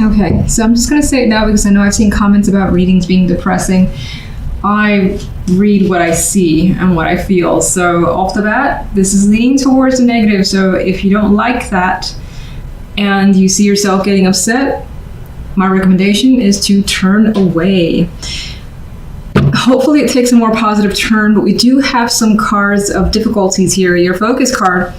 Okay, so I'm just going to say it now because I know I've seen comments about readings being depressing. I read what I see and what I feel. So off the bat, this is leaning towards the negative. So if you don't like that and you see yourself getting upset, my recommendation is to turn away. Hopefully it takes a more positive turn, but we do have some cards of difficulties here. Your focus card,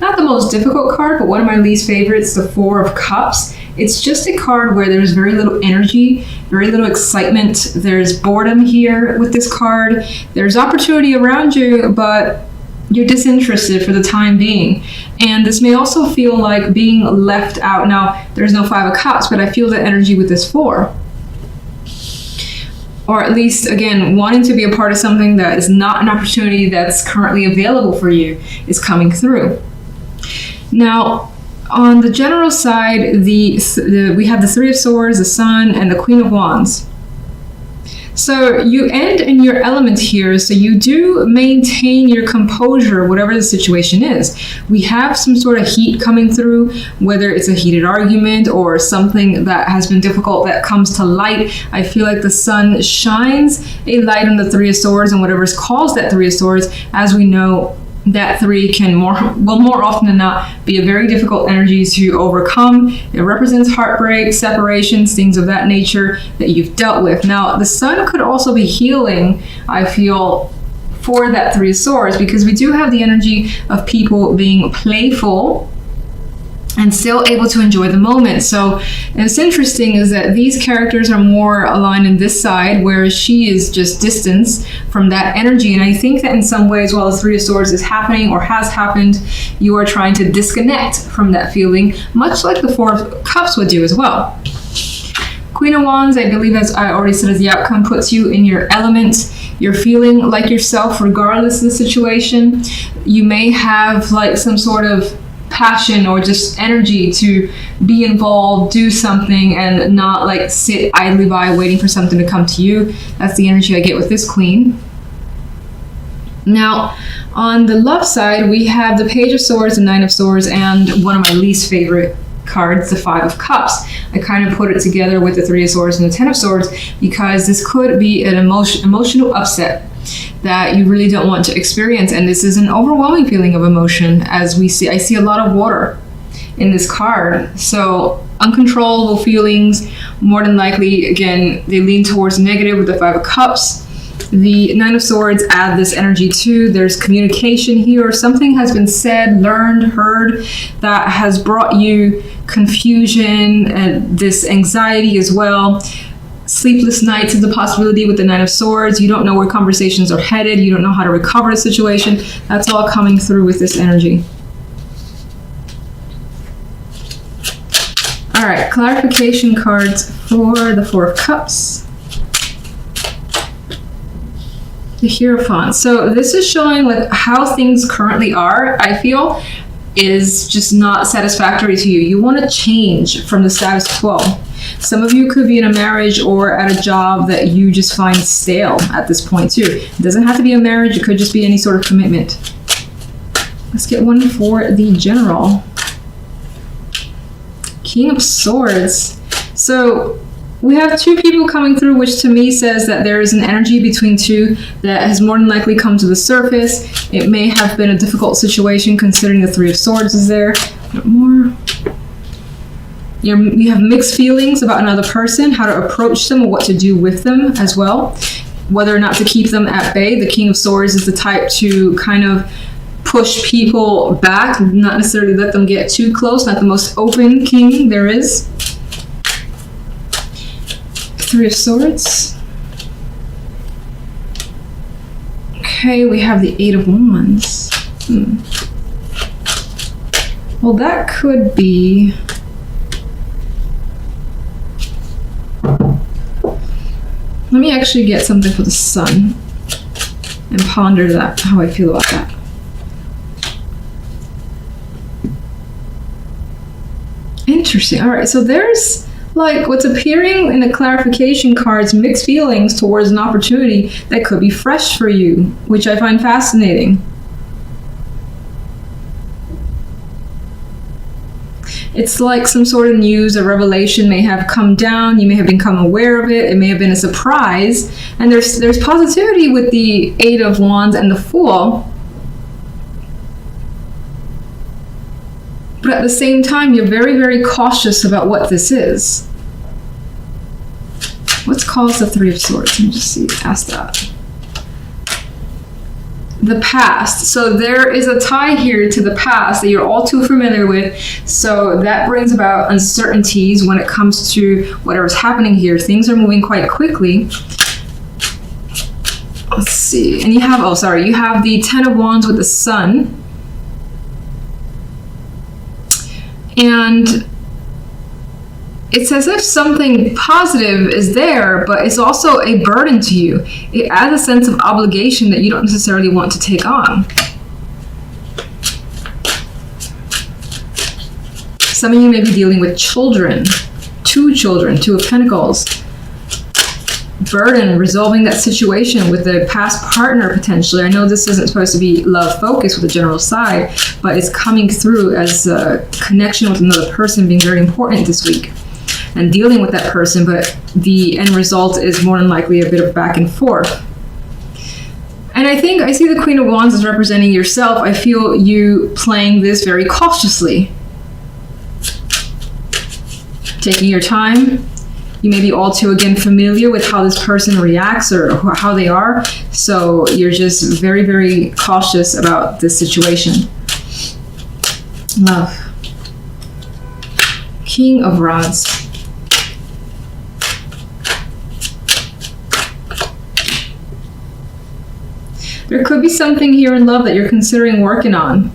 not the most difficult card, but one of my least favorites, the Four of Cups. It's just a card where there's very little energy, very little excitement. There's boredom here with this card. There's opportunity around you, but you're disinterested for the time being. And this may also feel like being left out. Now, there's no Five of Cups, but I feel the energy with this Four. Or at least, again, wanting to be a part of something that is not an opportunity that's currently available for you is coming through. Now, on the general side, we have the Three of Swords, the Sun, and the Queen of Wands. So you end in your element here, so you do maintain your composure, whatever the situation is. We have some sort of heat coming through, whether it's a heated argument or something that has been difficult that comes to light. I feel like the Sun shines a light on the Three of Swords, and whatever's caused that Three of Swords, as we know, that three can more often than not be a very difficult energy to overcome. It represents heartbreak, separations, things of that nature that you've dealt with. Now, the Sun could also be healing, I feel, for that Three of Swords, because we do have the energy of people being playful and still able to enjoy the moment. So, and it's interesting is that these characters are more aligned in this side, whereas she is just distance from that energy. And I think that in some ways, while the Three of Swords is happening or has happened, you are trying to disconnect from that feeling, much like the Four of Cups would do as well. Queen of Wands, I believe, as I already said, as the outcome, puts you in your element. You're feeling like yourself regardless of the situation. You may have like some sort of passion or just energy to be involved, do something, and not like sit idly by waiting for something to come to you. That's the energy I get with this Queen. Now, on the love side, we have the Page of Swords, the Nine of Swords, and one of my least favorite cards, the Five of Cups. I kind of put it together with the Three of Swords and the Ten of Swords because this could be an emotional upset that you really don't want to experience, and this is an overwhelming feeling of emotion. As we see, I see a lot of water in this card, so uncontrollable feelings. More than likely, again, they lean towards negative with the Five of Cups. The Nine of Swords add this energy too. There's communication here. Something has been said, learned, heard that has brought you confusion and this anxiety as well. Sleepless nights is a possibility with the Nine of Swords. You don't know where conversations are headed. You don't know how to recover the situation. That's all coming through with this energy. All right, clarification cards for the Four of Cups. The Hierophant. So this is showing like how things currently are, I feel, is just not satisfactory to you. You want to change from the status quo. Some of you could be in a marriage or at a job that you just find stale at this point too. It doesn't have to be a marriage. It could just be any sort of commitment. Let's get one for the General. King of Swords. So we have two people coming through, which to me says that there is an energy between two that has more than likely come to the surface. It may have been a difficult situation considering the Three of Swords is there. More. You have mixed feelings about another person, how to approach them or what to do with them as well. Whether or not to keep them at bay. The King of Swords is the type to kind of push people back, not necessarily let them get too close. Not the most open king there is. Three of Swords. Okay, we have the Eight of Wands. Well, that could be... Let me actually get something for the Sun and ponder that, how I feel about that. Interesting. All right, so there's like what's appearing in the clarification cards, mixed feelings towards an opportunity that could be fresh for you, which I find fascinating. It's like some sort of news or revelation may have come down. You may have become aware of it. It may have been a surprise. And there's positivity with the Eight of Wands and the Fool. But at the same time, you're very, very cautious about what this is. What's caused the Three of Swords? Let me just see. Ask that. The past. So there is a tie here to the past that you're all too familiar with. So that brings about uncertainties when it comes to whatever's happening here. Things are moving quite quickly. Let's see. And you have, you have the Ten of Wands with the Sun. And it's as if something positive is there, but it's also a burden to you. It adds a sense of obligation that you don't necessarily want to take on. Some of you may be dealing with children, Two of Pentacles. Burden, resolving that situation with a past partner potentially. I know this isn't supposed to be love focused with the general side, but it's coming through as a connection with another person being very important this week. And dealing with that person, but the end result is more than likely a bit of back and forth. And I see the Queen of Wands as representing yourself. I feel you playing this very cautiously. Taking your time. You may be all too, again, familiar with how this person reacts or how they are. So you're just very, very cautious about this situation. Love. King of Rods. There could be something here in love that you're considering working on.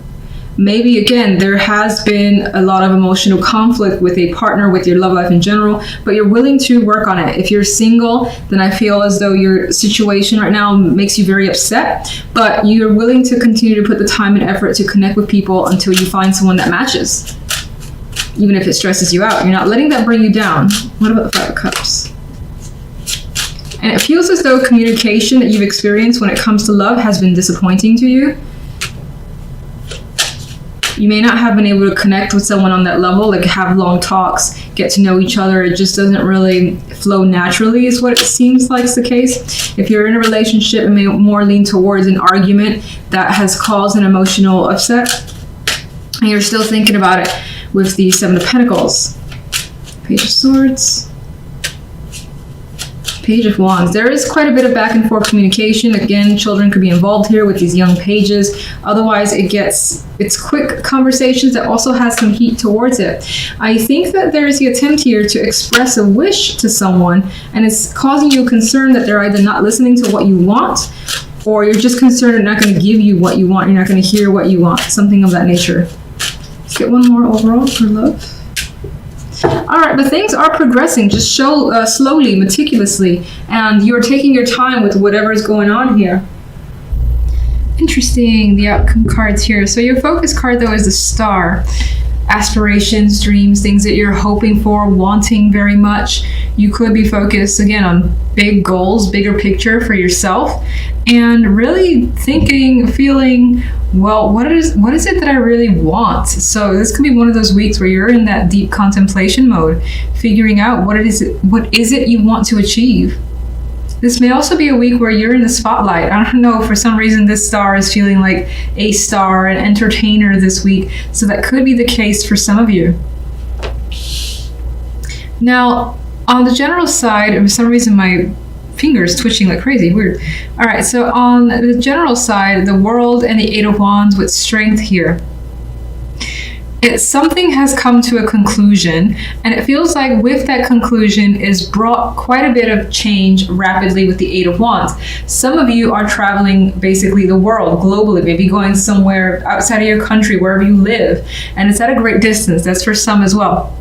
Maybe, again, there has been a lot of emotional conflict with a partner, with your love life in general, but you're willing to work on it. If you're single, then I feel as though your situation right now makes you very upset, but you're willing to continue to put the time and effort to connect with people until you find someone that matches. Even if it stresses you out, you're not letting that bring you down. What about the Five of Cups? And it feels as though communication that you've experienced when it comes to love has been disappointing to you. You may not have been able to connect with someone on that level, like have long talks, get to know each other. It just doesn't really flow naturally is what it seems like is the case. If you're in a relationship, it may more lean towards an argument that has caused an emotional upset. And you're still thinking about it with the Seven of Pentacles. Page of Swords. Page of Wands. There is quite a bit of back and forth communication. Again, children could be involved here with these young pages. Otherwise, it's quick conversations that also has some heat towards it. I think that there is the attempt here to express a wish to someone, and it's causing you concern that they're either not listening to what you want, or you're just concerned they're not going to give you what you want. You're not going to hear what you want. Something of that nature. Let's get one more overall for love. All right, but things are progressing. Just slowly, meticulously, and you're taking your time with whatever is going on here. Interesting, the outcome cards here. So your focus card, though, is the Star. Aspirations, dreams, things that you're hoping for, wanting very much. You could be focused, again, on big goals, bigger picture for yourself, and really thinking, feeling, well, what is it that I really want? So this could be one of those weeks where you're in that deep contemplation mode, figuring out what is it you want to achieve. This may also be a week where you're in the spotlight. I don't know, for some reason this star is feeling like a star, an entertainer this week. So that could be the case for some of you. Now, on the general side, for some reason my fingers twitching like crazy, weird. All right, so on the general side, the World and the Eight of Wands with Strength here. Something has come to a conclusion, and it feels like with that conclusion is brought quite a bit of change rapidly with the Eight of Wands. Some of you are traveling basically the world globally, maybe going somewhere outside of your country, wherever you live, and it's at a great distance. That's for some as well.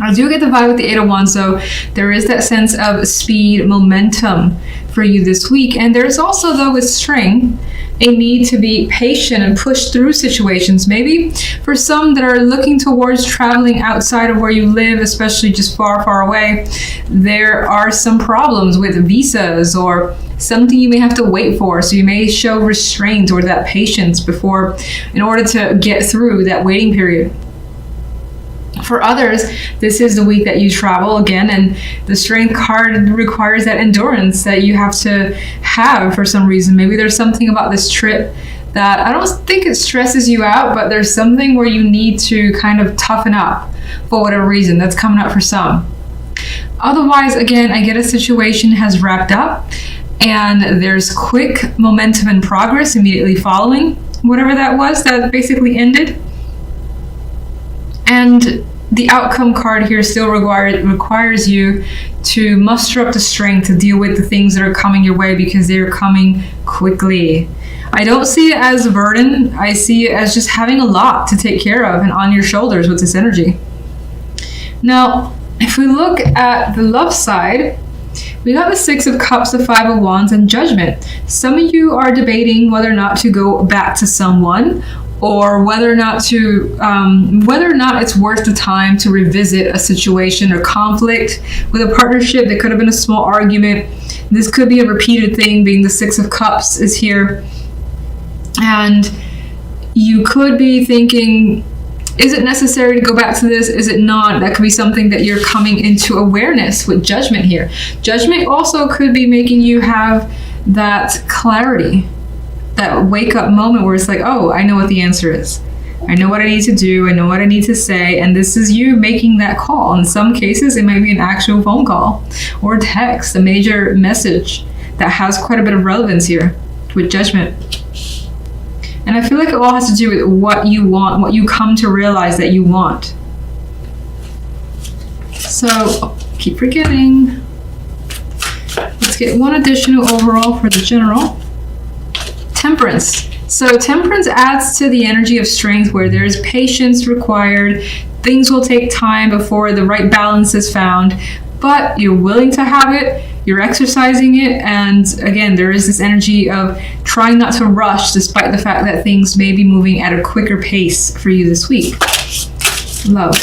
I do get the vibe with the Eight of Wands, so there is that sense of speed, momentum for you this week. And there's also, though, with Strength, a need to be patient and push through situations. Maybe for some that are looking towards traveling outside of where you live, especially just far, far away, there are some problems with visas or something you may have to wait for. So you may show restraint or that patience in order to get through that waiting period. For others, this is the week that you travel again, and the strength card requires that endurance that you have to have for some reason. Maybe there's something about this trip that I don't think it stresses you out, but there's something where you need to kind of toughen up for whatever reason. That's coming up for some. Otherwise, again, I get a situation has wrapped up and there's quick momentum and progress immediately following whatever that was that basically ended. And the outcome card here still requires you to muster up the strength to deal with the things that are coming your way because they're coming quickly. I don't see it as a burden. I see it as just having a lot to take care of and on your shoulders with this energy. Now, if we look at the love side, we got the Six of Cups, the Five of Wands, and Judgment. Some of you are debating whether or not to go back to someone, or whether or not it's worth the time to revisit a situation or conflict with a partnership. That could have been a small argument. This could be a repeated thing, being the Six of Cups is here. And you could be thinking, is it necessary to go back to this? Is it not? That could be something that you're coming into awareness with Judgment here. Judgment also could be making you have that clarity, that wake up moment where it's like, oh, I know what the answer is. I know what I need to do. I know what I need to say. And this is you making that call. In some cases, it might be an actual phone call or text, a major message that has quite a bit of relevance here with Judgment. And I feel like it all has to do with what you want, what you come to realize that you want. So, keep forgetting. Let's get one additional overall for the general. Temperance. So Temperance adds to the energy of strength where there's patience required. Things will take time before the right balance is found, but you're willing to have it, you're exercising it, and again, there is this energy of trying not to rush despite the fact that things may be moving at a quicker pace for you this week. Love.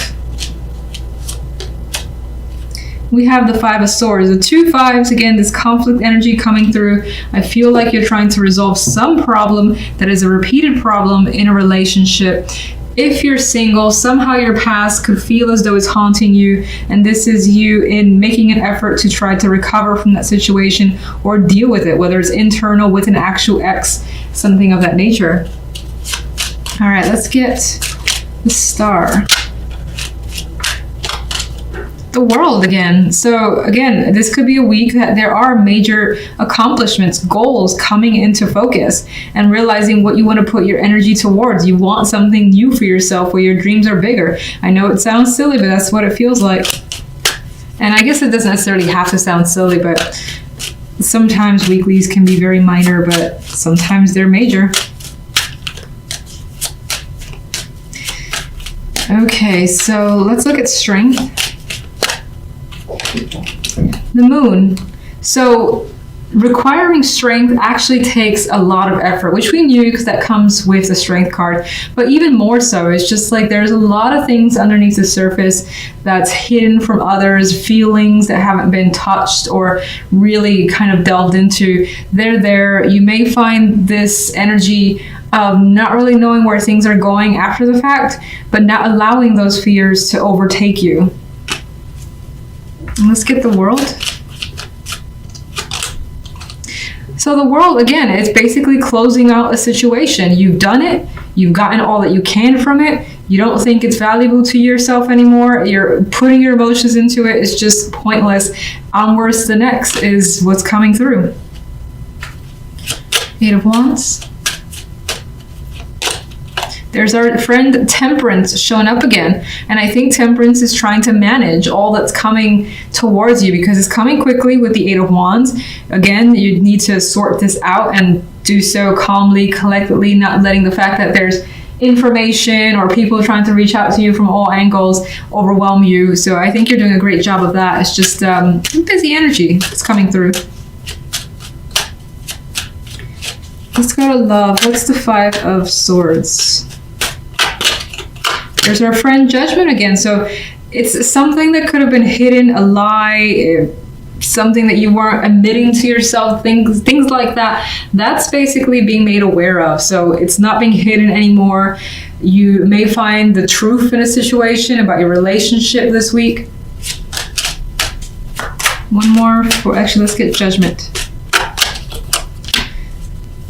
We have the Five of Swords. The two fives, again, this conflict energy coming through. I feel like you're trying to resolve some problem that is a repeated problem in a relationship. If you're single, somehow your past could feel as though it's haunting you, and this is you in making an effort to try to recover from that situation or deal with it, whether it's internal with an actual ex, something of that nature. All right, let's get the Star. The World again. So again, this could be a week that there are major accomplishments, goals coming into focus, and realizing what you want to put your energy towards. You want something new for yourself where your dreams are bigger. I know it sounds silly, but that's what it feels like. And I guess it doesn't necessarily have to sound silly, but sometimes weeklies can be very minor, but sometimes they're major. Okay, so let's look at strength. The Moon. So requiring strength actually takes a lot of effort, which we knew because that comes with the Strength card. But even more so, it's just like there's a lot of things underneath the surface that's hidden from others, feelings that haven't been touched or really kind of delved into. They're there. You may find this energy of not really knowing where things are going after the fact, but not allowing those fears to overtake you. Let's get the World. So the World, again, it's basically closing out a situation. You've done it. You've gotten all that you can from it. You don't think it's valuable to yourself anymore. You're putting your emotions into it. It's just pointless. Onwards to the next is what's coming through. Eight of Wands. There's our friend Temperance showing up again. And I think Temperance is trying to manage all that's coming towards you because it's coming quickly with the Eight of Wands. Again, you need to sort this out and do so calmly, collectively, not letting the fact that there's information or people trying to reach out to you from all angles overwhelm you. So I think you're doing a great job of that. It's just busy energy that's coming through. Let's go to love. What's the Five of Swords? There's our friend Judgment again. So it's something that could have been hidden, a lie, something that you weren't admitting to yourself, things like that. That's basically being made aware of. So it's not being hidden anymore. You may find the truth in a situation about your relationship this week. One more. Actually, let's get Judgment.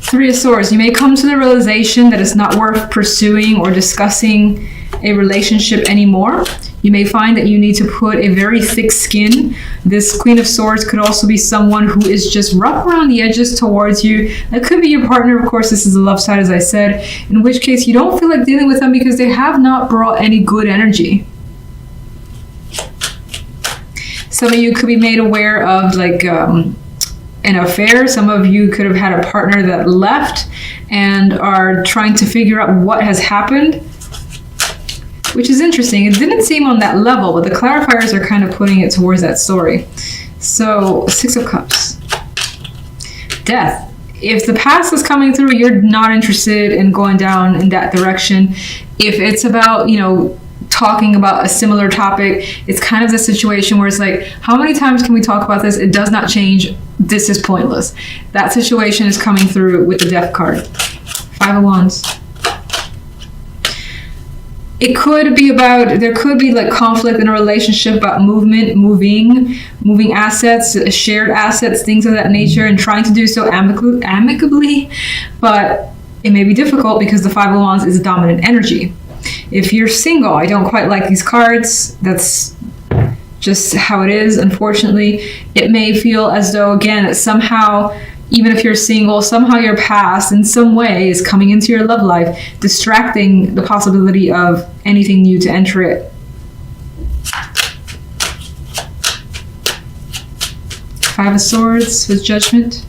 Three of Swords. You may come to the realization that it's not worth pursuing or discussing a relationship anymore. You may find that you need to put a very thick skin. This Queen of Swords could also be someone who is just rough around the edges towards you. That could be your partner. Of course, this is the love side, as I said, in which case you don't feel like dealing with them because they have not brought any good energy. Some of you could be made aware of an affair. Some of you could have had a partner that left and are trying to figure out what has happened, which is interesting. It didn't seem on that level, but the clarifiers are kind of putting it towards that story. So, Six of Cups. Death. If the past is coming through, you're not interested in going down in that direction. If it's about, talking about a similar topic, it's kind of the situation where it's like, how many times can we talk about this? It does not change. This is pointless. That situation is coming through with the Death card. Five of Wands. It could be there could be like conflict in a relationship about movement, moving assets, shared assets, things of that nature, and trying to do so amicably, but it may be difficult because the Five of Wands is a dominant energy. If you're single, I don't quite like these cards. That's just how it is, unfortunately. It may feel as though, again, somehow, even if you're single, somehow your past in some way is coming into your love life, distracting the possibility of anything new to enter it. Five of Swords with Judgment.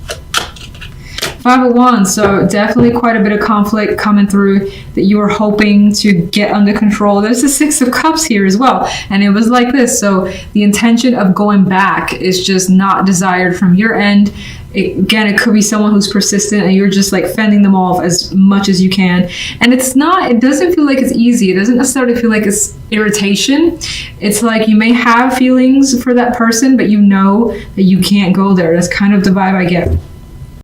Five of Wands, so definitely quite a bit of conflict coming through that you were hoping to get under control. There's the Six of Cups here as well, and it was like this. So the intention of going back is just not desired from your end. It could be someone who's persistent and you're just like fending them off as much as you can. And it doesn't feel like it's easy. It doesn't necessarily feel like it's irritation. It's like you may have feelings for that person, but you know that you can't go there. That's kind of the vibe I get.